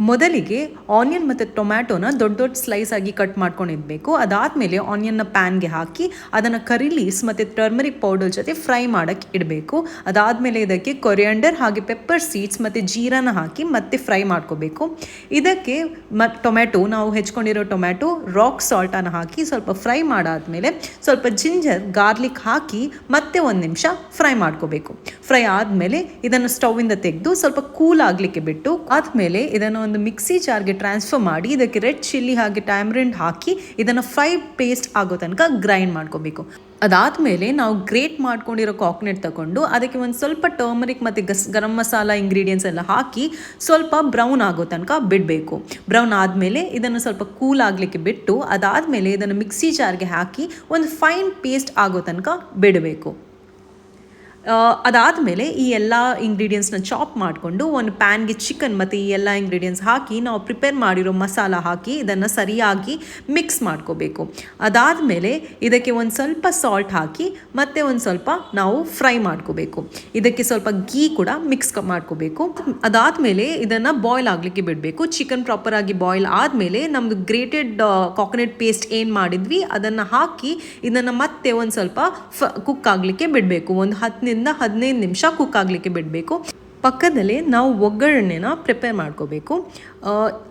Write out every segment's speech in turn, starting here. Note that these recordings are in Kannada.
ಮೊದಲಿಗೆ ಆನಿಯನ್ ಮತ್ತು ಟೊಮ್ಯಾಟೋನ ದೊಡ್ಡ ದೊಡ್ಡ ಸ್ಲೈಸ್ ಆಗಿ ಕಟ್ ಮಾಡ್ಕೊಂಡಿರಬೇಕು. ಅದಾದಮೇಲೆ ಆನಿಯನ್ನ ಪ್ಯಾನ್ಗೆ ಹಾಕಿ ಅದನ್ನು ಕರಿ ಲೀವ್ಸ್ ಮತ್ತು ಟರ್ಮರಿಕ್ ಪೌಡರ್ ಜೊತೆ ಫ್ರೈ ಮಾಡೋಕ್ಕೆ ಇಡಬೇಕು. ಅದಾದಮೇಲೆ ಇದಕ್ಕೆ ಕೊರಿಯಾಂಡರ್ ಹಾಗೆ ಪೆಪ್ಪರ್ ಸೀಡ್ಸ್ ಮತ್ತು ಜೀರಾನ ಹಾಕಿ ಮತ್ತೆ ಫ್ರೈ ಮಾಡ್ಕೋಬೇಕು. ಇದಕ್ಕೆ ಟೊಮ್ಯಾಟೊ ನಾವು ಹೆಚ್ಕೊಂಡಿರೋ ಟೊಮ್ಯಾಟೊ ರಾಕ್ ಸಾಲ್ಟನ್ನು ಹಾಕಿ ಸ್ವಲ್ಪ ಫ್ರೈ ಮಾಡಾದಮೇಲೆ ಸ್ವಲ್ಪ ಜಿಂಜರ್ ಗಾರ್ಲಿಕ್ ಹಾಕಿ ಮತ್ತೆ 1 ನಿಮಿಷ ಫ್ರೈ ಮಾಡ್ಕೋಬೇಕು. ಫ್ರೈ ಆದಮೇಲೆ ಇದನ್ನು ಸ್ಟವ್ವಿಂದ ತೆಗೆದು ಸ್ವಲ್ಪ ಕೂಲ್ ಆಗಲಿಕ್ಕೆ ಬಿಟ್ಟು ಆದಮೇಲೆ ಇದನ್ನು ಒಂದು ಮಿಕ್ಸಿ ಜಾರ್ಗೆ ಟ್ರಾನ್ಸ್ಫರ್ ಮಾಡಿ ಇದಕ್ಕೆ ರೆಡ್ ಚಿಲ್ಲಿ ಹಾಗೆ ಟ್ಯಾಮ್ರಿಂಡ್ ಹಾಕಿ ಇದನ್ನು ಫ್ರೈ ಪೇಸ್ಟ್ ಆಗೋ ತನಕ ಗ್ರೈಂಡ್ ಮಾಡ್ಕೋಬೇಕು. ಅದಾದಮೇಲೆ ನಾವು ಗ್ರೇಟ್ ಮಾಡ್ಕೊಂಡಿರೋ ಕಾಕ್ನೆಟ್ ತಗೊಂಡು ಅದಕ್ಕೆ ಒಂದು ಸ್ವಲ್ಪ ಟರ್ಮರಿಕ್ ಮತ್ತು ಗರಂ ಮಸಾಲ ಇಂಗ್ರೀಡಿಯೆಂಟ್ಸ್ ಎಲ್ಲ ಹಾಕಿ ಸ್ವಲ್ಪ ಬ್ರೌನ್ ಆಗೋ ತನಕ ಬಿಡಬೇಕು. ಬ್ರೌನ್ ಆದಮೇಲೆ ಇದನ್ನು ಸ್ವಲ್ಪ ಕೂಲ್ ಆಗಲಿಕ್ಕೆ ಬಿಟ್ಟು ಅದಾದಮೇಲೆ ಇದನ್ನು ಮಿಕ್ಸಿ ಜಾರ್ಗೆ ಹಾಕಿ ಒಂದು ಫೈನ್ ಪೇಸ್ಟ್ ಆಗೋ ತನಕ ಬಿಡಬೇಕು. ಅದಾದಮೇಲೆ ಈ ಎಲ್ಲ ಇಂಗ್ರೀಡಿಯೆಂಟ್ಸ್ನ ಚಾಪ್ ಮಾಡಿಕೊಂಡು ಒಂದು ಪ್ಯಾನ್ಗೆ ಚಿಕನ್ ಮತ್ತು ಈ ಎಲ್ಲ ಇಂಗ್ರೀಡಿಯೆಂಟ್ಸ್ ಹಾಕಿ ನಾವು ಪ್ರಿಪೇರ್ ಮಾಡಿರೋ ಮಸಾಲ ಹಾಕಿ ಇದನ್ನು ಸರಿಯಾಗಿ ಮಿಕ್ಸ್ ಮಾಡ್ಕೋಬೇಕು. ಅದಾದಮೇಲೆ ಇದಕ್ಕೆ ಒಂದು ಸ್ವಲ್ಪ ಸಾಲ್ಟ್ ಹಾಕಿ ಮತ್ತೆ ಒಂದು ಸ್ವಲ್ಪ ನಾವು ಫ್ರೈ ಮಾಡ್ಕೋಬೇಕು. ಇದಕ್ಕೆ ಸ್ವಲ್ಪ ಗೀ ಕೂಡ ಮಿಕ್ಸ್ ಮಾಡ್ಕೋಬೇಕು. ಅದಾದಮೇಲೆ ಇದನ್ನು ಬಾಯ್ಲ್ ಆಗಲಿಕ್ಕೆ ಬಿಡಬೇಕು. ಚಿಕನ್ ಪ್ರಾಪರಾಗಿ ಬಾಯ್ಲ್ ಆದಮೇಲೆ ನಮ್ಮದು ಗ್ರೇಟೆಡ್ ಕಾಕೋನಟ್ ಪೇಸ್ಟ್ ಏನು ಮಾಡಿದ್ವಿ ಅದನ್ನು ಹಾಕಿ ಇದನ್ನು ಮತ್ತೆ ಒಂದು ಸ್ವಲ್ಪ ಕುಕ್ ಆಗಲಿಕ್ಕೆ ಬಿಡಬೇಕು. ಒಂದು 10-15 ನಿಮಿಷ ಕುಕ್ ಆಗಲಿಕ್ಕೆ ಬಿಡಬೇಕು. ಪಕ್ಕದಲ್ಲೇ ನಾವು ಒಗ್ಗರಣೆನ ಪ್ರಿಪೇರ್ ಮಾಡ್ಕೋಬೇಕು.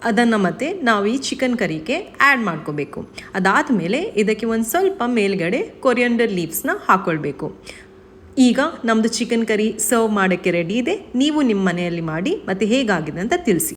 ಅದನ್ನು ಮತ್ತೆ ನಾವು ಈ ಚಿಕನ್ ಕರಿಗೆ ಆ್ಯಡ್ ಮಾಡ್ಕೋಬೇಕು. ಅದಾದಮೇಲೆ ಇದಕ್ಕೆ ಒಂದು ಸ್ವಲ್ಪ ಮೇಲ್ಗಡೆ ಕೊರಿಯಾಂಡರ್ ಲೀವ್ಸ್ನ ಹಾಕ್ಕೊಳ್ಬೇಕು. ಈಗ ನಮ್ಮದು ಚಿಕನ್ ಕರಿ ಸರ್ವ್ ಮಾಡೋಕ್ಕೆ ರೆಡಿ ಇದೆ. ನೀವು ನಿಮ್ಮ ಮನೆಯಲ್ಲಿ ಮಾಡಿ ಮತ್ತು ಹೇಗಾಗಿದೆ ಅಂತ ತಿಳಿಸಿ.